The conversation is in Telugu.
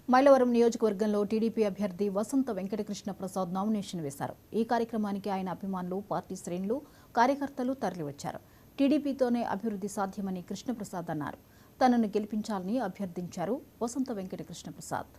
మైలవరం నియోజకవర్గంలో టీడీపీ అభ్యర్థి వసంత వెంకటకృష్ణ ప్రసాద్ నామినేషన్ వేశారు. ఈ కార్యక్రమానికి ఆయన అభిమానులు, పార్టీ శ్రేణులు, కార్యకర్తలు తరలివచ్చారు. టీడీపీతోనే అభివృద్ధి సాధ్యమని కృష్ణప్రసాద్ అన్నారు. తనను గెలిపించాలని అభ్యర్థించారు వసంత వెంకటకృష్ణ ప్రసాద్.